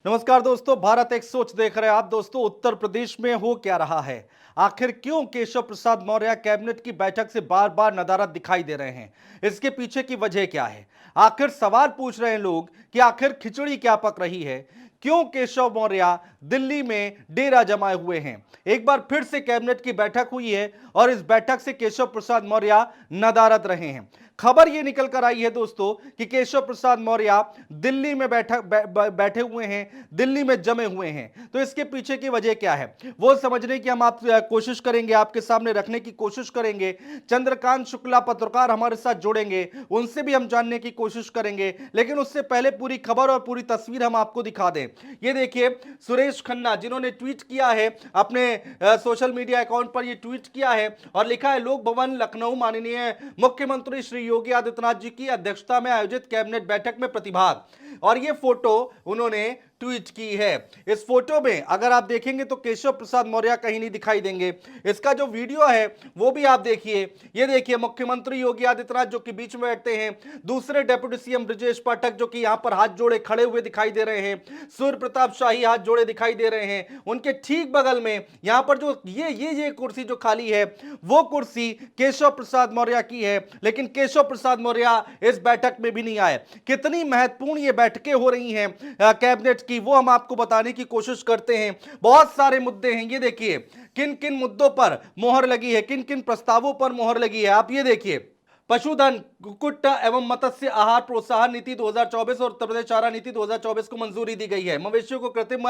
नमस्कार दोस्तों, भारत एक सोच देख रहे हैं आप। दोस्तों, उत्तर प्रदेश में हो क्या रहा है? आखिर क्यों केशव प्रसाद मौर्य कैबिनेट की बैठक से बार बार नदारद दिखाई दे रहे हैं? इसके पीछे की वजह क्या है? आखिर सवाल पूछ रहे हैं लोग कि आखिर खिचड़ी क्या पक रही है? क्यों केशव मौर्य दिल्ली में डेरा जमाए हुए हैं? एक बार फिर से कैबिनेट की बैठक हुई है और इस बैठक से केशव प्रसाद मौर्य नदारद रहे हैं। खबर यह निकल कर आई है दोस्तों कि केशव प्रसाद मौर्य दिल्ली में बैठे हुए हैं, दिल्ली में जमे हुए हैं। तो इसके पीछे की वजह क्या है वो समझने की हम आप कोशिश करेंगे, आपके सामने रखने की कोशिश करेंगे। चंद्रकांत शुक्ला पत्रकार हमारे साथ जुड़ेंगे, उनसे भी हम जानने की कोशिश करेंगे। लेकिन उससे पहले पूरी खबर और पूरी तस्वीर हम आपको दिखा दें। ये देखिए, सुरेश खन्ना जिन्होंने ट्वीट किया है अपने सोशल मीडिया अकाउंट पर, ये ट्वीट किया है और लिखा है, लोक भवन लखनऊ, माननीय मुख्यमंत्री श्री योगी आदित्यनाथ जी की अध्यक्षता में आयोजित कैबिनेट बैठक में प्रतिभाग। और ये फोटो उन्होंने ट्वीट की है। इस फोटो में अगर आप देखेंगे तो केशव प्रसाद मौर्य कहीं नहीं दिखाई देंगे। इसका जो वीडियो है वो भी आप देखिए। ये देखिए, मुख्यमंत्री योगी आदित्यनाथ जो कि बीच में बैठते हैं, दूसरे डेप्यूटी सीएम ब्रजेश पाठक जो कि यहां पर हाथ जोड़े खड़े हुए दिखाई दे रहे हैं, सूर्य प्रताप शाही हाथ जोड़े दिखाई दे रहे हैं। उनके ठीक बगल में यहां पर जो ये कुर्सी जो खाली है, वो कुर्सी केशव प्रसाद मौर्य की है। लेकिन केशव प्रसाद मौर्य इस बैठक में भी नहीं आए। कितनी महत्वपूर्ण ये बैठकें हो रही हैं कैबिनेट की, वो हम आपको बताने की कोशिश करते हैं। बहुत सारे मुद्दे हैं। ये देखिए, किन किन मुद्दों पर मोहर लगी है, किन किन प्रस्तावों पर मोहर लगी है, आप ये देखिए। पशुधन, कुक्कुट एवं मत्स्य आहार प्रोत्साहन नीति 2024 और उत्तर प्रदेश चारा नीति 2024 को मंजूरी दी गई है। मवेशियों को कृत्रिम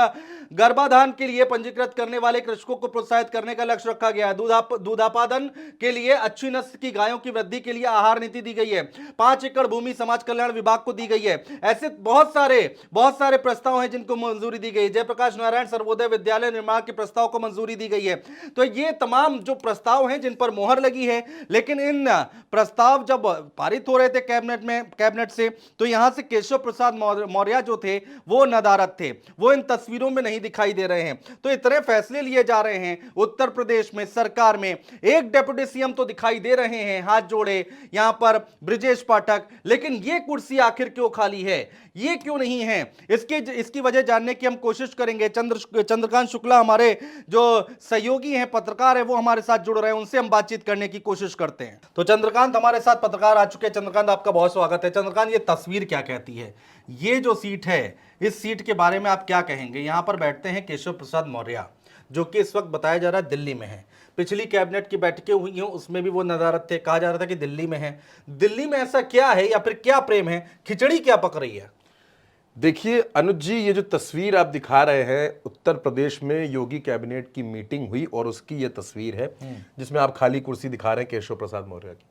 गर्भाधान के लिए पंजीकृत करने वाले कृषकों को प्रोत्साहित करने का लक्ष्य रखा गया है। दूधापादन के लिए अच्छी नस्ल की गायों की वृद्धि के लिए आहार नीति दी गई है। 5 एकड़ भूमि समाज कल्याण विभाग को दी गई है। ऐसे बहुत सारे प्रस्ताव हैं जिनको मंजूरी दी गई है। जयप्रकाश नारायण सर्वोदय विद्यालय निर्माण के प्रस्ताव को मंजूरी दी गई है। तो ये तमाम जो प्रस्ताव हैं जिन पर मोहर लगी है। लेकिन इन प्रस्ताव जब पारित हो रहे थे कैबिनेट से, तो यहां से केशव प्रसाद मौर्य जो थे वो नदारद थे, वो इन तस्वीरों में नहीं दिखाई दे रहे हैं। तो इतने फैसले लिए जा रहे हैं उत्तर प्रदेश में सरकार में, एक डेप्यूटी सीएम तो दिखाई दे रहे हैं हाथ जोड़े यहां पर ब्रजेश पाठक, लेकिन ये कुर्सी आखिर क्यों खाली है, ये क्यों नहीं है, इसकी वजह जानने की हम कोशिश करेंगे। चंद्रकांत शुक्ला हमारे जो सहयोगी हैं, पत्रकार हैं, वो हमारे साथ जुड़ रहे हैं, उनसे हम बातचीत करने की कोशिश करते हैं। तो चंद्रकांत हमारे साथ पत्रकार आ चुके हैं। चंद्रकांत, आपका बहुत स्वागत है। चंद्रकांत, ये तस्वीर क्या कहती है? ये जो सीट है, इस सीट के बारे में आप क्या कहेंगे? यहां पर बैठते हैं केशव प्रसाद मौर्य, जो कि इस वक्त बताया जा रहा है दिल्ली में है। पिछली कैबिनेट की बैठकें हुई हैं, उसमें भी वो नदारद थे। कहा जा रहा था कि दिल्ली में है। दिल्ली में ऐसा क्या है या फिर क्या प्रेम है? खिचड़ी क्या पक रही है? देखिए अनुज जी, ये जो तस्वीर आप दिखा रहे हैं, उत्तर प्रदेश में योगी कैबिनेट की मीटिंग हुई और उसकी ये तस्वीर है जिसमें आप खाली कुर्सी दिखा रहे हैं केशव प्रसाद मौर्य की।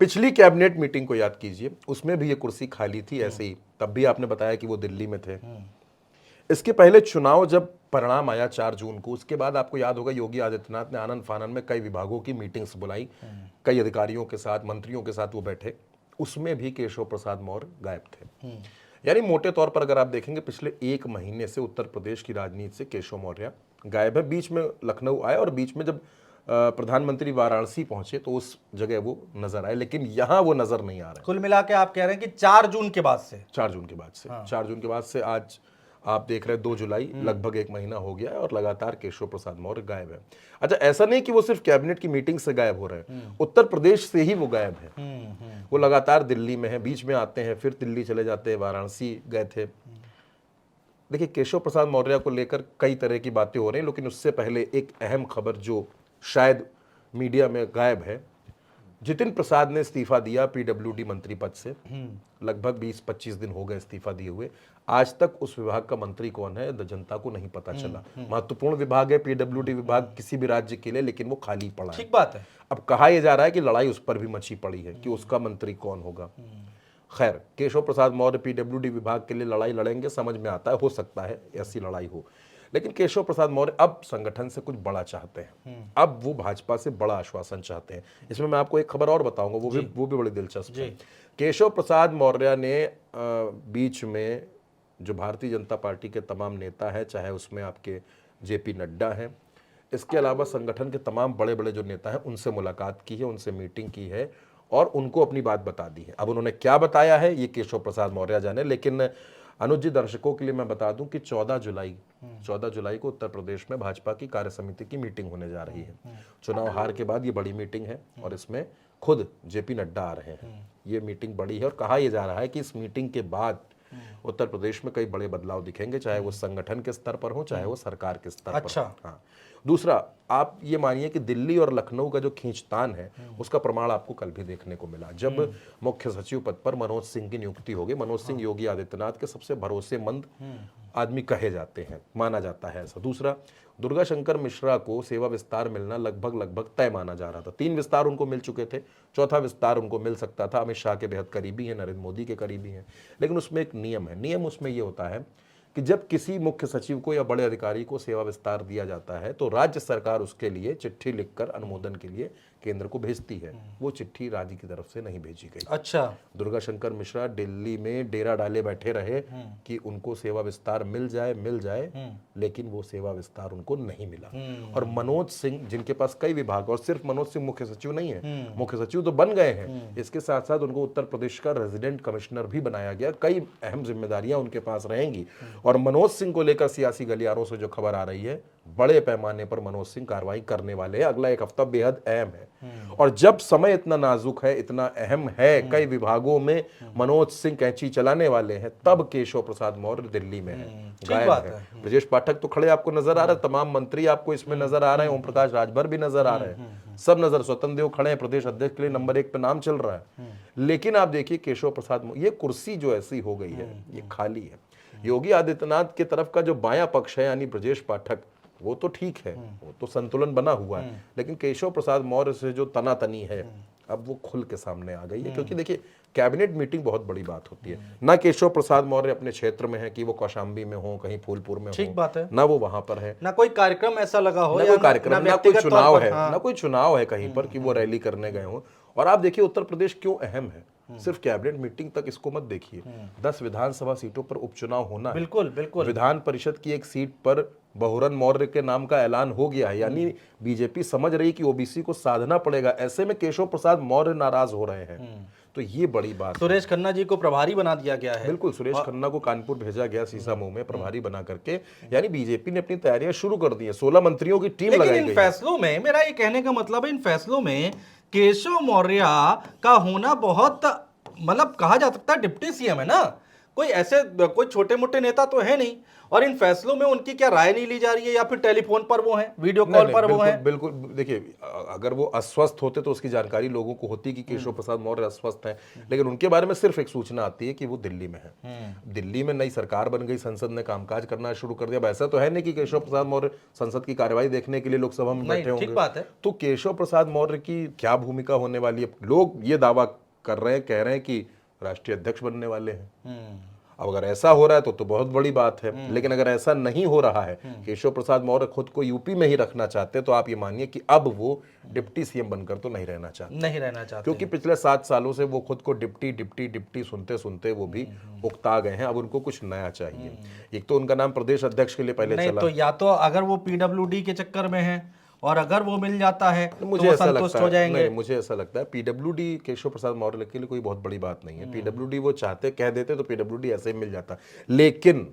पिछली कैबिनेट मीटिंग को याद कीजिए, उसमें भी ये कुर्सी खाली थी ऐसे ही, तब भी आपने बताया कि वो दिल्ली में थे। इसके पहले चुनाव जब परिणाम आया 4 जून को, उसके बाद आपको याद होगा योगी आदित्यनाथ ने आनंद फानन में कई विभागों की मीटिंग्स बुलाई, कई अधिकारियों के साथ, मंत्रियों के साथ वो बैठे, उसमें भी केशव प्रसाद मौर्य गायब थे। यानी मोटे तौर पर अगर आप देखेंगे, पिछले 1 महीने से उत्तर प्रदेश की राजनीति से केशव मौर्य गायब है। बीच में लखनऊ आए और बीच में जब प्रधानमंत्री वाराणसी पहुंचे तो उस जगह वो नजर आए, लेकिन यहां वो नजर नहीं आ रहे। कुल मिला के आप कह रहे हैं कि 4 जून के बाद से 4 जून के बाद से 4 जून के बाद से आज आप देख रहे हैं 2 जुलाई, लगभग 1 महीना हो गया है और लगातार केशव प्रसाद मौर्य गायब है। अच्छा, ऐसा नहीं कि वो सिर्फ कैबिनेट की मीटिंग से गायब हो रहे हैं, उत्तर प्रदेश से ही वो गायब है। वो लगातार दिल्ली में है, बीच में आते हैं, फिर दिल्ली चले जाते हैं, वाराणसी गए थे। देखिए, केशव प्रसाद मौर्य को लेकर कई तरह की बातें हो रही हैं, लेकिन उससे पहले एक अहम खबर जो शायद मीडिया में गायब है, जितिन प्रसाद ने इस्तीफा दिया पीडब्ल्यूडी मंत्री पद से। लगभग 20-25 दिन हो गए इस्तीफा दिए हुए। आज तक उस विभाग का मंत्री कौन है जनता को नहीं पता चला। महत्वपूर्ण विभाग है पीडब्ल्यूडी विभाग किसी भी राज्य के लिए, लेकिन वो खाली पड़ा है। ठीक बात है। अब कहा यह जा रहा है कि लड़ाई उस पर भी मची पड़ी है कि उसका मंत्री कौन होगा। खैर, केशव प्रसाद मौर्य पीडब्ल्यूडी विभाग के लिए लड़ाई लड़ेंगे, समझ में आता है, हो सकता है ऐसी लड़ाई हो। लेकिन केशव प्रसाद मौर्य अब संगठन से कुछ बड़ा चाहते हैं। अब वो भाजपा से बड़ा आश्वासन चाहते हैं। इसमें मैं आपको एक खबर और बताऊंगा, वो भी बड़ी दिलचस्प है। केशव प्रसाद मौर्य ने बीच में जो भारतीय जनता पार्टी के तमाम नेता है, चाहे उसमें आपके जेपी नड्डा हैं, इसके अलावा संगठन के तमाम बड़े बड़े जो नेता हैं, उनसे मुलाकात की है, उनसे मीटिंग की है और उनको अपनी बात बता दी है। अब उन्होंने क्या बताया है ये केशव प्रसाद मौर्य जाने, लेकिन अनुज जी, दर्शकों के लिए मैं बता दूं कि 14 जुलाई को उत्तर प्रदेश में भाजपा की कार्य समिति की मीटिंग होने जा रही है। चुनाव हार के बाद ये बड़ी मीटिंग है और इसमें खुद जेपी नड्डा आ रहे हैं। ये मीटिंग बड़ी है और कहा यह जा रहा है कि इस मीटिंग के बाद उत्तर प्रदेश में कई बड़े बदलाव दिखेंगे, चाहे वो संगठन के स्तर पर हो, चाहे वो सरकार के स्तर अच्छा। पर। हाँ, दूसरा, आप ये मानिए कि दिल्ली और लखनऊ का जो खींचतान है उसका प्रमाण आपको कल भी देखने को मिला, जब मुख्य सचिव पद पर मनोज सिंह की नियुक्ति होगी। मनोज सिंह योगी आदित्यनाथ के सबसे भरोसेमंद आदमी कहे जाते हैं, माना जाता है ऐसा। दूसरा, दुर्गा शंकर मिश्रा को सेवा विस्तार मिलना लगभग तय माना जा रहा था। 3 विस्तार उनको मिल चुके थे, चौथा विस्तार उनको मिल सकता था। अमित शाह के बेहद करीबी हैं, नरेंद्र मोदी के करीबी हैं, लेकिन उसमें एक नियम है। नियम उसमें ये होता है कि जब किसी मुख्य सचिव को या बड़े अधिकारी को सेवा विस्तार दिया जाता है तो राज्य सरकार उसके लिए चिट्ठी लिखकर अनुमोदन के लिए केंद्र को भेजती है। वो चिट्ठी राज्य की तरफ से नहीं भेजी गई। अच्छा। दुर्गा शंकर मिश्रा दिल्ली में डेरा डाले बैठे रहे कि उनको सेवा विस्तार मिल जाए, लेकिन वो सेवा विस्तार उनको नहीं मिला। और मनोज सिंह, जिनके पास कई विभाग, और सिर्फ मनोज सिंह मुख्य सचिव नहीं है, मुख्य सचिव तो बन गए हैं, इसके साथ साथ उनको उत्तर प्रदेश का रेजिडेंट कमिश्नर भी बनाया गया। कई अहम जिम्मेदारियां उनके पास रहेंगी। और मनोज सिंह को लेकर सियासी गलियारों से जो खबर आ रही है, बड़े पैमाने पर मनोज सिंह कार्रवाई करने वाले हैं। अगला एक हफ्ता बेहद अहम है। और जब समय इतना नाजुक है, इतना अहम है, कई विभागों में मनोज सिंह कैंची चलाने वाले हैं, तब केशव प्रसाद मौर्य दिल्ली में है, गायब है। ब्रजेश पाठक तो खड़े आपको नजर आ रहे हैं, तमाम मंत्री आपको इसमें नजर आ रहे हैं, ओम प्रकाश राजभर भी नजर आ रहे हैं, सब नजर, स्वतंत्र देव खड़े हैं, प्रदेश अध्यक्ष के लिए नंबर 1 पे नाम चल रहा है। लेकिन आप देखिए केशव प्रसाद, ये कुर्सी जो ऐसी हो गई है, ये खाली है। योगी आदित्यनाथ की तरफ का जो बायां पक्ष है, यानी ब्रजेश पाठक, वो तो ठीक है, वो तो संतुलन बना हुआ है, लेकिन केशव प्रसाद मौर्य से जो तनातनी है, अब वो खुल के सामने आ गई है। क्योंकि देखिए, कैबिनेट मीटिंग बहुत बड़ी बात होती है ना। केशव प्रसाद मौर्य अपने क्षेत्र में है कि वो कौशाम्बी में हो, कहीं फूलपुर में ठीक हो, बात है, ना वो वहां पर है, ना कोई कार्यक्रम ऐसा लगा हो, ना कोई कार्यक्रम, ना कोई चुनाव है, हाँ। ना कोई चुनाव है कहीं पर कि वो रैली करने गए हो। और आप देखिए उत्तर प्रदेश क्यों अहम है, सिर्फ कैबिनेट मीटिंग तक इसको मत देखिए। 10 विधानसभा सीटों पर उपचुनाव होना है। बिल्कुल बिल्कुल। विधान परिषद की एक सीट पर बहुरन मौर्य के नाम का ऐलान हो गया है, यानी बीजेपी समझ रही कि ओबीसी को साधना पड़ेगा। ऐसे में केशव प्रसाद मौर्य नाराज हो रहे हैं, तो ये बड़ी बात। सुरेश खन्ना जी को प्रभारी बना दिया गया है। बिल्कुल, सुरेश खन्ना को कानपुर भेजा गया सीसामऊ में प्रभारी बना करके, यानी बीजेपी ने अपनी तैयारियां शुरू कर दी है। 16 मंत्रियों की टीम लगाई गई है। इन फैसलों में, मेरा ये कहने का मतलब है, इन फैसलों में केशव मौर्य का होना बहुत, मतलब कहा जा सकता है डिप्टी सीएम है ना, कोई ऐसे कोई छोटे मोटे नेता तो है नहीं। और इन फैसलों में उनकी क्या राय नहीं ली जा रही है, या फिर टेलीफोन पर वो हैं, वीडियो कॉल पर वो हैं? बिल्कुल, देखिए, अगर वो अस्वस्थ होते तो उसकी जानकारी लोगों को होती कि केशव प्रसाद मौर्य अस्वस्थ हैं, लेकिन उनके बारे में सिर्फ एक सूचना आती है कि वो दिल्ली में है। दिल्ली में नई सरकार बन गई, संसद ने कामकाज करना शुरू कर दिया। वैसा तो है नहीं कि केशव प्रसाद मौर्य संसद की कार्यवाही देखने के लिए लोकसभा में बैठे होंगे। ठीक बात है। तो केशव प्रसाद मौर्य की क्या भूमिका होने वाली है? लोग ये दावा कर रहे हैं, कह रहे हैं कि राष्ट्रीय अध्यक्ष बनने वाले हैं। अब अगर ऐसा हो रहा है तो बहुत बड़ी बात है, लेकिन अगर ऐसा नहीं हो रहा है, केशव प्रसाद मौर्य खुद को यूपी में ही रखना चाहते, तो आप ये मानिए कि अब वो डिप्टी सीएम बनकर तो नहीं रहना चाहते, क्योंकि पिछले 7 सालों से वो खुद को डिप्टी सुनते सुनते वो भी उकता गए हैं। अब उनको कुछ नया चाहिए। एक तो उनका नाम प्रदेश अध्यक्ष के लिए पहले चला, तो या तो अगर वो पीडब्ल्यूडी के चक्कर में है, और अगर वो मिल जाता है मुझे तो ऐसा संतुष्ट लगता हो जाएंगे। नहीं, मुझे ऐसा लगता है पीडब्ल्यूडी केशव प्रसाद मौर्य के लिए कोई बहुत बड़ी बात नहीं है। पीडब्ल्यूडी वो चाहते, कह देते तो पीडब्ल्यूडी ऐसे ही मिल जाता। लेकिन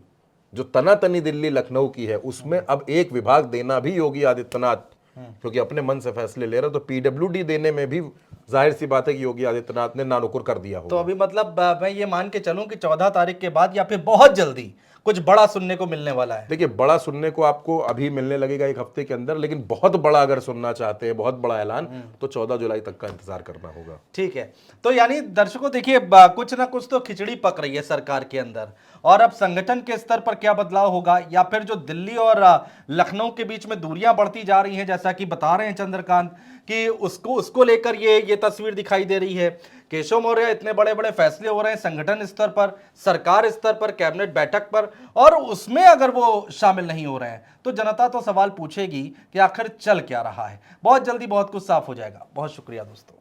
जो तनातनी दिल्ली लखनऊ की है, उसमें अब एक विभाग देना भी योगी आदित्यनाथ, क्योंकि अपने मन से फैसले ले रहे, तो पीडब्ल्यूडी देने में भी जाहिर सी बात है कि योगी आदित्यनाथ ने नानुकुर कर दिया होगा। तो अभी मतलब मैं ये मान के चलूं कि 14 तारीख के बाद या फिर बहुत जल्दी कुछ बड़ा सुनने को मिलने वाला है। देखिए, बड़ा सुनने को आपको अभी मिलने लगेगा 1 हफ्ते के अंदर, लेकिन बहुत बड़ा अगर सुनना चाहते हैं, बहुत बड़ा ऐलान, तो 14 जुलाई तक का इंतजार करना होगा। ठीक है, तो यानी दर्शकों देखिए, कुछ ना कुछ तो खिचड़ी पक रही है सरकार के अंदर, और अब संगठन के स्तर पर क्या बदलाव होगा, या फिर जो दिल्ली और लखनऊ के बीच में दूरियां बढ़ती जा रही हैं, जैसा कि बता रहे हैं चंद्रकांत, कि उसको लेकर ये तस्वीर दिखाई दे रही है। केशव मौर्य, इतने बड़े बड़े फैसले हो रहे हैं संगठन स्तर पर, सरकार स्तर पर, कैबिनेट बैठक पर, और उसमें अगर वो शामिल नहीं हो रहे हैं, तो जनता तो सवाल पूछेगी कि आखिर चल क्या रहा है। बहुत जल्दी बहुत कुछ साफ हो जाएगा। बहुत शुक्रिया दोस्तों।